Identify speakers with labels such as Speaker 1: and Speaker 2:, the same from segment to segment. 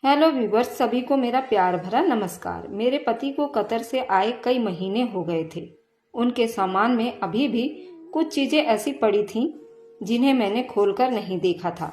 Speaker 1: Hello viewers, सभी को मेरा प्यार भरा नमस्कार। मेरे पति को कतर से आए कई महीने हो गए थे। उनके सामान में अभी भी कुछ चीजें ऐसी पड़ी थीं जिन्हें मैंने खोलकर नहीं देखा था।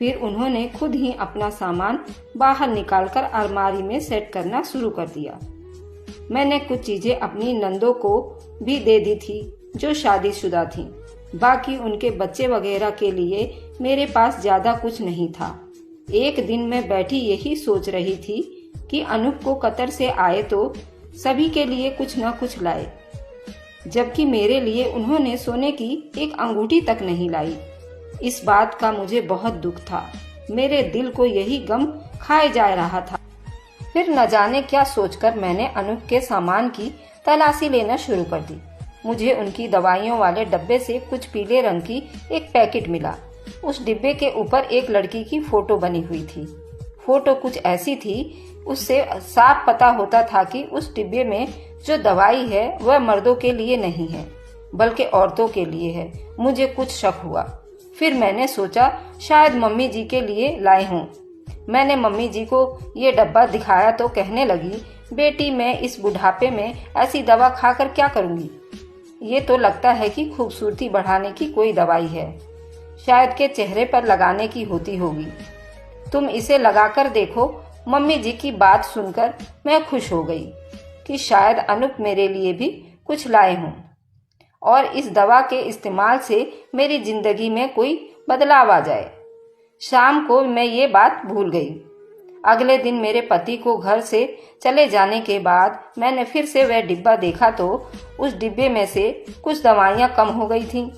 Speaker 1: फिर उन्होंने खुद ही अपना सामान बाहर निकालकर अलमारी में सेट करना शुरू कर दिया। मैंने कुछ चीजें अपनी नंदों को भी दे दी थी जो शादीशुदा थीं। बाकी उनके बच्चे वगैरह के लिए मेरे पास ज्यादा कुछ नहीं था। एक दिन मैं बैठी यही सोच रही थी कि अनूप को कतर से आए तो सभी के लिए कुछ न कुछ लाए, जबकि मेरे लिए उन्होंने सोने की एक अंगूठी तक नहीं लाई। इस बात का मुझे बहुत दुख था। मेरे दिल को यही गम खाए जा रहा था। फिर न जाने क्या सोचकर मैंने अनूप के सामान की तलाशी लेना शुरू कर दी। मुझे उनकी दवाइयों वाले डब्बे से कुछ पीले रंग की एक पैकेट मिला। उस डिब्बे के ऊपर एक लड़की की फोटो बनी हुई थी। फोटो कुछ ऐसी थी, उससे साफ पता होता था कि उस डिब्बे में जो दवाई है वह मर्दों के लिए नहीं है बल्कि औरतों के लिए है। मुझे कुछ शक हुआ। फिर मैंने सोचा शायद मम्मी जी के लिए लाए हों। मैंने मम्मी जी को ये डब्बा दिखाया तो कहने लगी, बेटी मैं इस बुढ़ापे में ऐसी दवा खाकर क्या करूंगी। ये तो लगता है कि खूबसूरती बढ़ाने की कोई दवाई है, शायद के चेहरे पर लगाने की होती होगी। तुम इसे लगाकर देखो। मम्मी जी की बात सुनकर मैं खुश हो गई कि शायद अनूप मेरे लिए भी कुछ लाए हों और इस दवा के इस्तेमाल से मेरी जिंदगी में कोई बदलाव आ जाए। शाम को मैं ये बात भूल गई। अगले दिन मेरे पति को घर से चले जाने के बाद मैंने फिर से वह डिब्बा देखा तो उस डिब्बे में से कुछ दवाइयां कम हो गई थीं।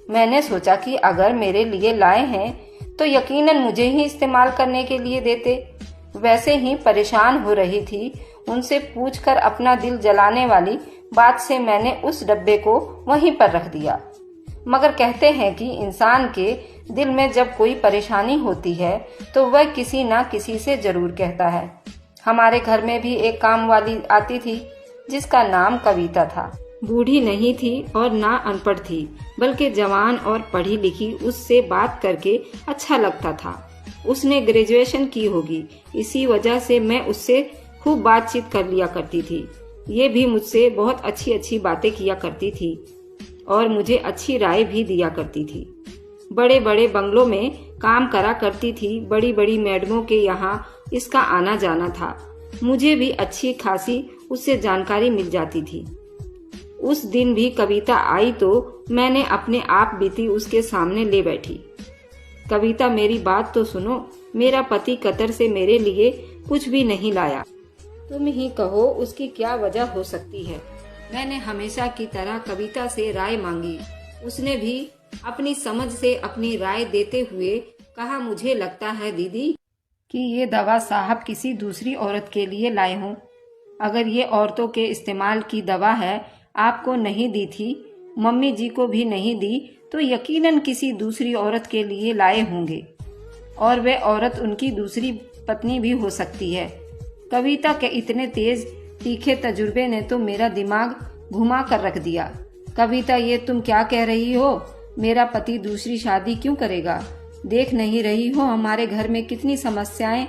Speaker 1: मैंने सोचा कि अगर मेरे लिए लाए हैं तो यकीनन मुझे ही इस्तेमाल करने के लिए देते। वैसे ही परेशान हो रही थी, उनसे पूछकर अपना दिल जलाने वाली बात से मैंने उस डब्बे को वहीं पर रख दिया। मगर कहते हैं कि इंसान के दिल में जब कोई परेशानी होती है तो वह किसी ना किसी से जरूर कहता है। हमारे घर में भी एक काम वाली आती थी जिसका नाम कविता था। बूढ़ी नहीं थी और ना अनपढ़ थी, बल्कि जवान और पढ़ी लिखी। उससे बात करके अच्छा लगता था। उसने ग्रेजुएशन की होगी, इसी वजह से मैं उससे खूब बातचीत कर लिया करती थी। ये भी मुझसे बहुत अच्छी अच्छी बातें किया करती थी और मुझे अच्छी राय भी दिया करती थी। बड़े बड़े बंगलों में काम करा करती थी। बड़ी बड़ी मैडमों के यहाँ इसका आना जाना था। मुझे भी अच्छी खासी उससे जानकारी मिल जाती थी। उस दिन भी कविता आई तो मैंने अपने आप बीती उसके सामने ले बैठी। कविता, मेरी बात तो सुनो। मेरा पति कतर से मेरे लिए कुछ भी नहीं लाया। तुम ही कहो उसकी क्या वजह हो सकती है। मैंने हमेशा की तरह कविता से राय मांगी। उसने भी अपनी समझ से अपनी राय देते हुए कहा, मुझे लगता है दीदी कि ये दवा साहब किसी दूसरी औरत के लिए लाए हों। अगर ये औरतों के इस्तेमाल की दवा है, आपको नहीं दी थी, मम्मी जी को भी नहीं दी, तो यकीनन किसी दूसरी औरत के लिए लाए होंगे और वह औरत उनकी दूसरी पत्नी भी हो सकती है। कविता के इतने तेज तीखे तजुर्बे ने तो मेरा दिमाग घुमा कर रख दिया। कविता, ये तुम क्या कह रही हो? मेरा पति दूसरी शादी क्यों करेगा? देख नहीं रही हो हमारे घर में कितनी समस्याएं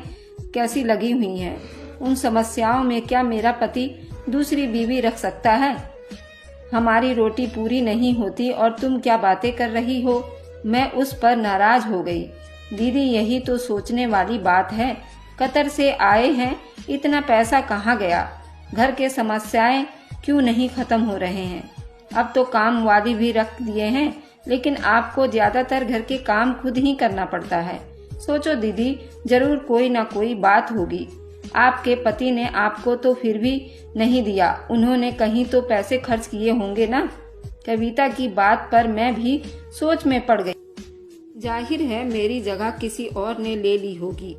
Speaker 1: कैसी लगी हुई हैं। उन समस्याओं में क्या मेरा पति दूसरी बीवी रख सकता है? हमारी रोटी पूरी नहीं होती और तुम क्या बातें कर रही हो? मैं उस पर नाराज हो गई। दीदी, यही तो सोचने वाली बात है। कतर से आए हैं, इतना पैसा कहाँ गया? घर के समस्याएं क्यों नहीं खत्म हो रहे हैं? अब तो काम वाली भी रख दिए हैं, लेकिन आपको ज्यादातर घर के काम खुद ही करना पड़ता है। सोचो दीदी, जरूर कोई ना कोई बात होगी। आपके पति ने आपको तो फिर भी नहीं दिया, उन्होंने कहीं तो पैसे खर्च किए होंगे ना। कविता की बात पर मैं भी सोच में पड़ गई। जाहिर है मेरी जगह किसी और ने ले ली होगी,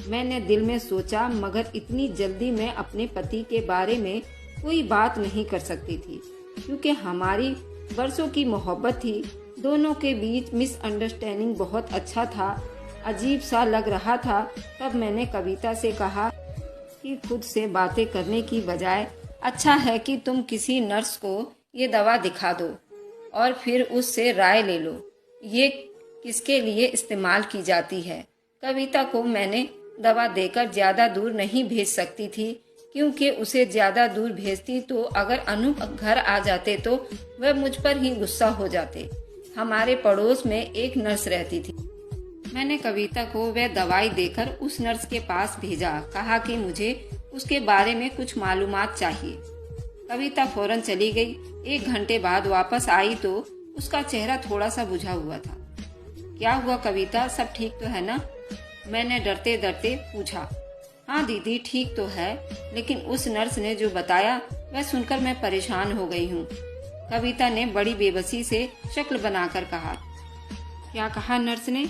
Speaker 1: मैंने दिल में सोचा। मगर इतनी जल्दी मैं अपने पति के बारे में कोई बात नहीं कर सकती थी, क्योंकि हमारी बरसों की मोहब्बत थी। दोनों के बीच मिसअंडरस्टैंडिंग बहुत अच्छा था। अजीब सा लग रहा था। तब मैंने कविता से कहा कि खुद से बातें करने की बजाय अच्छा है कि तुम किसी नर्स को ये दवा दिखा दो और फिर उससे राय ले लो, ये किसके लिए इस्तेमाल की जाती है। कविता को मैंने दवा देकर ज्यादा दूर नहीं भेज सकती थी, क्योंकि उसे ज्यादा दूर भेजती तो अगर अनूप घर आ जाते तो वह मुझ पर ही गुस्सा हो जाते। हमारे पड़ोस में एक नर्स रहती थी। मैंने कविता को वह दवाई देकर उस नर्स के पास भेजा। कहा कि मुझे उसके बारे में कुछ मालूमात चाहिए। कविता फौरन चली गई। 1 घंटे बाद वापस आई तो उसका चेहरा थोड़ा सा बुझा हुआ था। क्या हुआ कविता, सब ठीक तो है ना? मैंने डरते डरते पूछा। हाँ दीदी, ठीक तो है, लेकिन उस नर्स ने जो बताया वह सुनकर मैं परेशान हो गई हूँ। कविता ने बड़ी बेबसी से शक्ल बनाकर कहा। क्या कहा नर्स ने?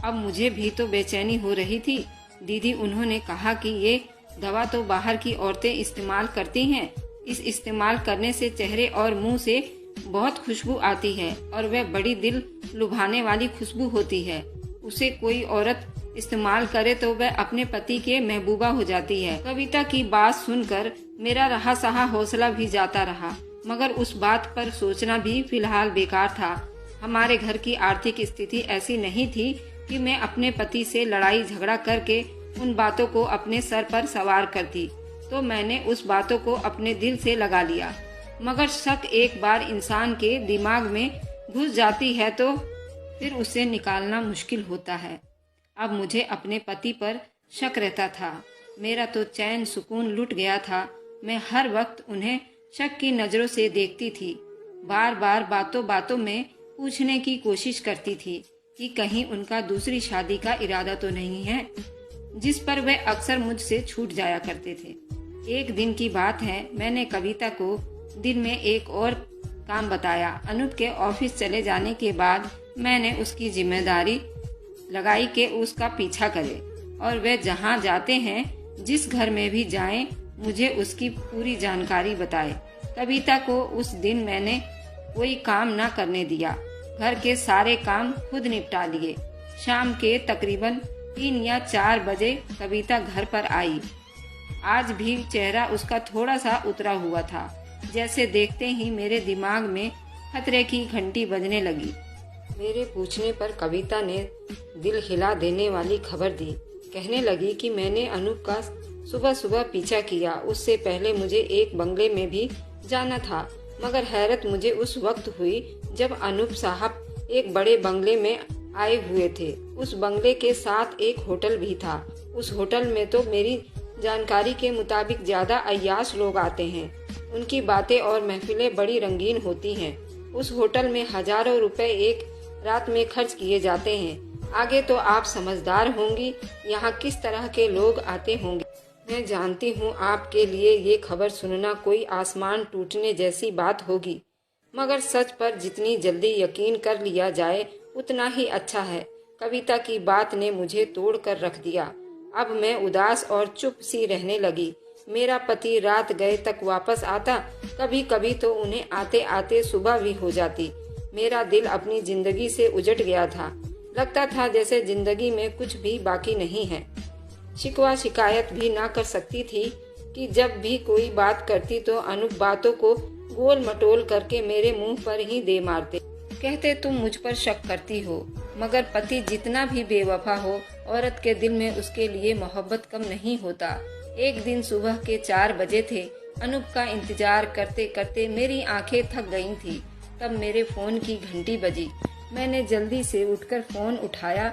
Speaker 1: अब मुझे भी तो बेचैनी हो रही थी। दीदी, उन्होंने कहा कि ये दवा तो बाहर की औरतें इस्तेमाल करती हैं। इस इस्तेमाल करने से चेहरे और मुंह से बहुत खुशबू आती है और वह बड़ी दिल लुभाने वाली खुशबू होती है। उसे कोई औरत इस्तेमाल करे तो वह अपने पति के महबूबा हो जाती है। कविता की बात सुनकर मेरा रहा सहा हौसला भी जाता रहा, मगर उस बात पर सोचना भी फिलहाल बेकार था। हमारे घर की आर्थिक स्थिति ऐसी नहीं थी कि मैं अपने पति से लड़ाई झगड़ा करके उन बातों को अपने सर पर सवार करती, तो मैंने उस बातों को अपने दिल से लगा लिया। मगर शक एक बार इंसान के दिमाग में घुस जाती है तो फिर उसे निकालना मुश्किल होता है। अब मुझे अपने पति पर शक रहता था। मेरा तो चैन सुकून लुट गया था। मैं हर वक्त उन्हें शक की नजरों से देखती थी। बार बार बातों बातों में पूछने की कोशिश करती थी कि कहीं उनका दूसरी शादी का इरादा तो नहीं है, जिस पर वे अक्सर मुझसे छूट जाया करते थे। एक दिन की बात है, मैंने कविता को दिन में एक और काम बताया। अनूप के ऑफिस चले जाने के बाद मैंने उसकी जिम्मेदारी लगाई कि उसका पीछा करे और वे जहाँ जाते हैं, जिस घर में भी जाएं, मुझे उसकी पूरी जानकारी बताए। कविता को उस दिन मैंने कोई काम न करने दिया। घर के सारे काम खुद निपटा लिए। शाम के तकरीबन 3 या 4 बजे कविता घर पर आई। आज भी चेहरा उसका थोड़ा सा उतरा हुआ था। जैसे देखते ही मेरे दिमाग में खतरे की घंटी बजने लगी। मेरे पूछने पर कविता ने दिल हिला देने वाली खबर दी। कहने लगी कि मैंने अनूप का सुबह सुबह पीछा किया। उससे पहले मुझे एक बंगले में भी जाना था, मगर हैरत मुझे उस वक्त हुई जब अनूप साहब एक बड़े बंगले में आए हुए थे। उस बंगले के साथ एक होटल भी था। उस होटल में तो मेरी जानकारी के मुताबिक ज्यादा अय्याश लोग आते हैं। उनकी बातें और महफिलें बड़ी रंगीन होती हैं। उस होटल में हजारों रुपए एक रात में खर्च किए जाते हैं। आगे तो आप समझदार होंगी यहाँ किस तरह के लोग आते होंगे। मैं जानती हूँ आपके लिए ये खबर सुनना कोई आसमान टूटने जैसी बात होगी, मगर सच पर जितनी जल्दी यकीन कर लिया जाए उतना ही अच्छा है। कविता की बात ने मुझे तोड़ कर रख दिया। अब मैं उदास और चुप सी रहने लगी। मेरा पति रात गए तक वापस आता, कभी कभी तो उन्हें आते आते सुबह भी हो जाती। मेरा दिल अपनी जिंदगी से उजट गया था। लगता था जैसे जिंदगी में कुछ भी बाकी नहीं है। शिकवा शिकायत भी ना कर सकती थी कि जब भी कोई बात करती तो अनूप बातों को गोल मटोल करके मेरे मुंह पर ही दे मारते। कहते तुम मुझ पर शक करती हो, मगर पति जितना भी बेवफा हो, औरत के दिल में उसके लिए मोहब्बत कम नहीं होता। एक दिन सुबह के 4 बजे थे। अनूप का इंतजार करते करते मेरी आंखें थक गई थी। तब मेरे फोन की घंटी बजी। मैंने जल्दी से उठकर फोन उठाया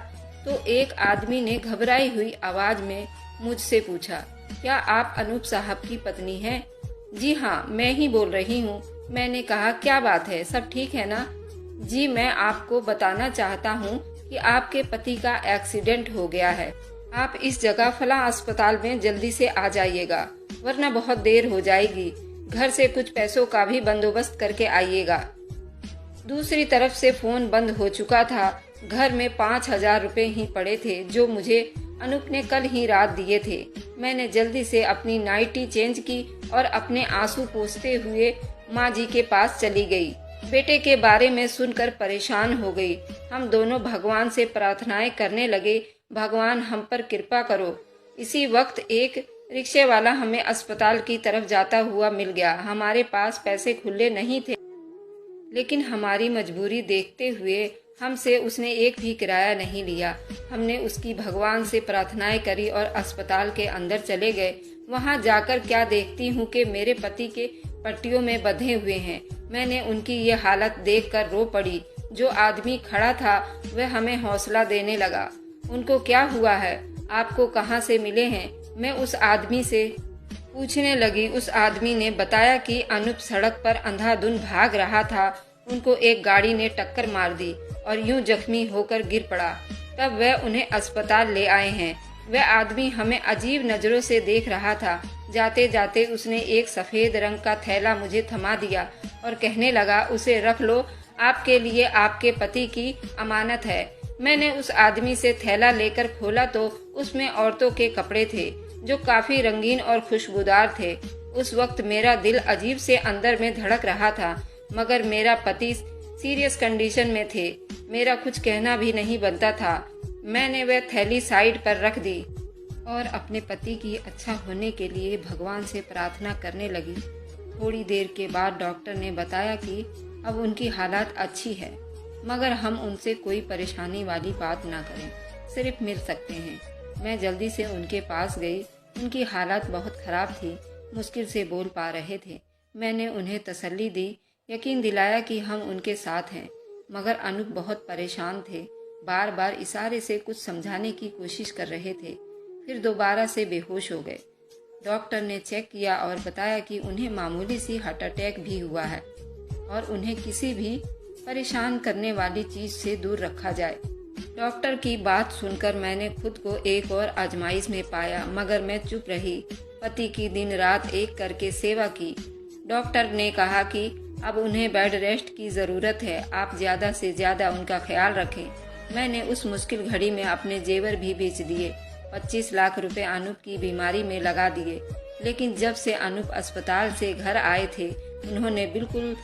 Speaker 1: तो एक आदमी ने घबराई हुई आवाज में मुझसे पूछा, क्या आप अनूप साहब की पत्नी हैं? जी हाँ, मैं ही बोल रही हूँ। मैंने कहा, क्या बात है, सब ठीक है ना? जी, मैं आपको बताना चाहता हूँ कि आपके पति का एक्सीडेंट हो गया है। आप इस जगह फला अस्पताल में जल्दी से आ जाइएगा, वरना बहुत देर हो जाएगी। घर से कुछ पैसों का भी बंदोबस्त करके आइएगा। दूसरी तरफ से फोन बंद हो चुका था। घर में 5,000 रुपए ही पड़े थे जो मुझे अनूप ने कल ही रात दिए थे। मैंने जल्दी से अपनी नाइटी चेंज की और अपने आंसू पोंछते हुए माँ जी के पास चली गई। बेटे के बारे में सुनकर परेशान हो गई। हम दोनों भगवान से प्रार्थनाएं करने लगे, भगवान हम पर कृपा करो। इसी वक्त एक रिक्शे वाला हमें अस्पताल की तरफ जाता हुआ मिल गया। हमारे पास पैसे खुले नहीं थे। लेकिन हमारी मजबूरी देखते हुए हमसे उसने एक भी किराया नहीं लिया। हमने उसकी भगवान से प्रार्थनाएं करी और अस्पताल के अंदर चले गए। वहां जाकर क्या देखती हूँ कि मेरे पति के पट्टियों में बंधे हुए हैं। मैंने उनकी ये हालत देखकर रो पड़ी। जो आदमी खड़ा था वह हमें हौसला देने लगा। उनको क्या हुआ है, आपको कहाँ से मिले हैं? मैं उस आदमी से पूछने लगी। उस आदमी ने बताया कि अनूप सड़क पर अंधाधुंध भाग रहा था। उनको एक गाड़ी ने टक्कर मार दी और यूं जख्मी होकर गिर पड़ा। तब वह उन्हें अस्पताल ले आए हैं। वह आदमी हमें अजीब नजरों से देख रहा था। जाते जाते उसने एक सफेद रंग का थैला मुझे थमा दिया और कहने लगा, उसे रख लो, आपके लिए आपके पति की अमानत है। मैंने उस आदमी से थैला लेकर खोला तो उसमें औरतों के कपड़े थे जो काफी रंगीन और खुशबूदार थे। उस वक्त मेरा दिल अजीब से अंदर में धड़क रहा था, मगर मेरा पति सीरियस कंडीशन में थे। मेरा कुछ कहना भी नहीं बनता था। मैंने वह थैली साइड पर रख दी और अपने पति की अच्छा होने के लिए भगवान से प्रार्थना करने लगी। थोड़ी देर के बाद डॉक्टर ने बताया कि अब उनकी हालत अच्छी है, मगर हम उनसे कोई परेशानी वाली बात ना करें, सिर्फ मिल सकते हैं। मैं जल्दी से उनके पास गई। उनकी हालत बहुत खराब थी, मुश्किल से बोल पा रहे थे। मैंने उन्हें तसल्ली दी, यकीन दिलाया कि हम उनके साथ हैं। मगर अनूप बहुत परेशान थे, बार बार इशारे से कुछ समझाने की कोशिश कर रहे थे, फिर दोबारा से बेहोश हो गए। डॉक्टर ने चेक किया और बताया कि उन्हें मामूली सी हार्ट अटैक भी हुआ है और उन्हें किसी भी परेशान करने वाली चीज से दूर रखा जाए। डॉक्टर की बात सुनकर मैंने खुद को एक और आजमाइश में पाया, मगर मैं चुप रही। पति की दिन रात एक करके सेवा की। डॉक्टर ने कहा कि अब उन्हें बेड रेस्ट की जरूरत है, आप ज्यादा से ज्यादा उनका ख्याल रखें। मैंने उस मुश्किल घड़ी में अपने जेवर भी बेच दिए। 25 लाख रुपए अनूप की बीमारी में लगा दिए। लेकिन जब से अनूप अस्पताल से घर आए थे, उन्होंने बिल्कुल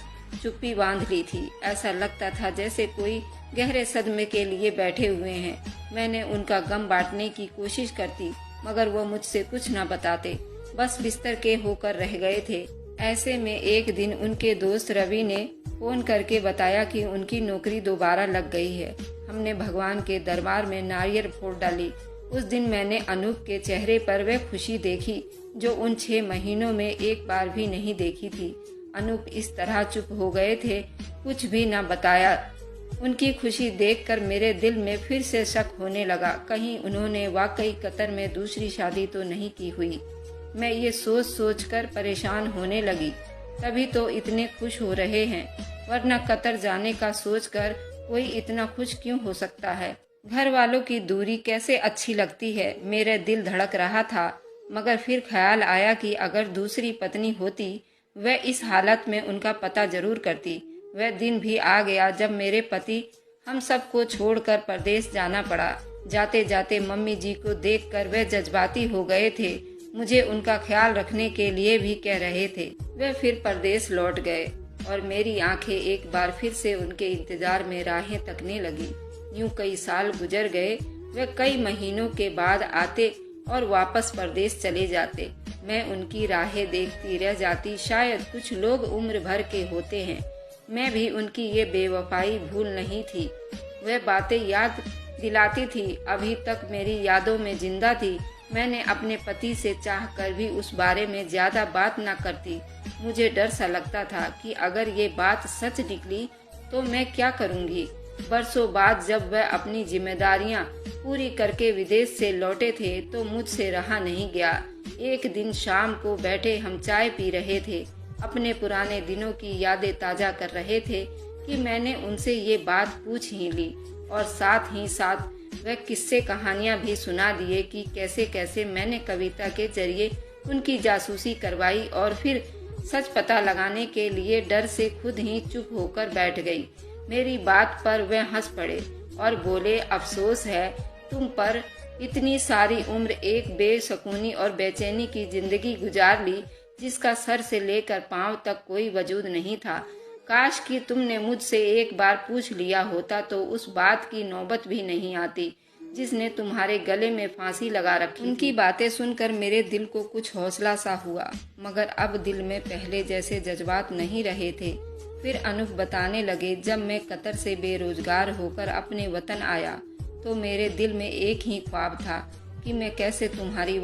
Speaker 1: चुप्पी बांध ली थी। ऐसा लगता था जैसे कोई गहरे सदमे के लिए बैठे हुए हैं। मैंने उनका गम बांटने की कोशिश करती, मगर वो मुझसे कुछ न बताते, बस बिस्तर के होकर रह गए थे। ऐसे में एक दिन उनके दोस्त रवि ने फोन करके बताया कि उनकी नौकरी दोबारा लग गई है। हमने भगवान के दरबार में नारियल फोड़ डाली। उस दिन मैंने अनूप के चेहरे पर वह खुशी देखी जो उन 6 महीनों में एक बार भी नहीं देखी थी। अनूप इस तरह चुप हो गए थे, कुछ भी न बताया। उनकी खुशी देखकर मेरे दिल में फिर से शक होने लगा, कहीं उन्होंने वाकई कतर में दूसरी शादी तो नहीं की हुई। मैं ये सोच सोच कर परेशान होने लगी। तभी तो इतने खुश हो रहे हैं, वरना कतर जाने का सोचकर कोई इतना खुश क्यों हो सकता है। घर वालों की दूरी कैसे अच्छी लगती है। मेरा दिल धड़क रहा था, मगर फिर ख्याल आया कि अगर दूसरी पत्नी होती, वह इस हालत में उनका पता जरूर करती। वह दिन भी आ गया जब मेरे पति हम सबको छोड़कर परदेश जाना पड़ा। जाते जाते मम्मी जी को देखकर वह जज्बाती हो गए थे। मुझे उनका ख्याल रखने के लिए भी कह रहे थे। वह फिर परदेश लौट गए और मेरी आंखें एक बार फिर से उनके इंतजार में राहें तकने लगी। यूं कई साल गुजर गए। वह कई महीनों के बाद आते और वापस परदेश चले जाते। मैं उनकी राहें देखती रह जाती। शायद कुछ लोग उम्र भर के होते हैं। मैं भी उनकी ये बेवफाई भूल नहीं थी। वह बातें याद दिलाती थी, अभी तक मेरी यादों में जिंदा थी। मैंने अपने पति से चाहकर भी उस बारे में ज्यादा बात न करती। मुझे डर सा लगता था कि अगर ये बात सच निकली तो मैं क्या करूंगी। बरसों बाद जब वह अपनी जिम्मेदारियां पूरी करके विदेश से लौटे थे तो मुझसे रहा नहीं गया। एक दिन शाम को बैठे हम चाय पी रहे थे, अपने पुराने दिनों की यादें ताजा कर रहे थे कि मैंने उनसे ये बात पूछ ही ली और साथ ही साथ वह किस्से कहानियां भी सुना दिए कि कैसे कैसे मैंने कविता के जरिए उनकी जासूसी करवाई और फिर सच पता लगाने के लिए डर से खुद ही चुप होकर बैठ गई। मेरी बात पर वह हंस पड़े और बोले, अफसोस है तुम पर, इतनी सारी उम्र एक बेसुकूनी और बेचैनी की जिंदगी गुजार ली जिसका सर से लेकर पांव तक कोई वजूद नहीं था। काश कि तुमने मुझसे एक बार पूछ लिया होता तो उस बात की नौबत भी नहीं आती जिसने तुम्हारे गले में फांसी लगा रखी। उनकी बातें सुनकर मेरे दिल को कुछ हौसला सा हुआ, मगर अब दिल में पहले जैसे जज्बात नहीं रहे थे। फिर अनूप बताने लगे, जब मैं कतर से बेरोजगार होकर अपने वतन आया तो मेरे दिल में एक ही ख्वाब था कि मैं कैसे तुम्हारी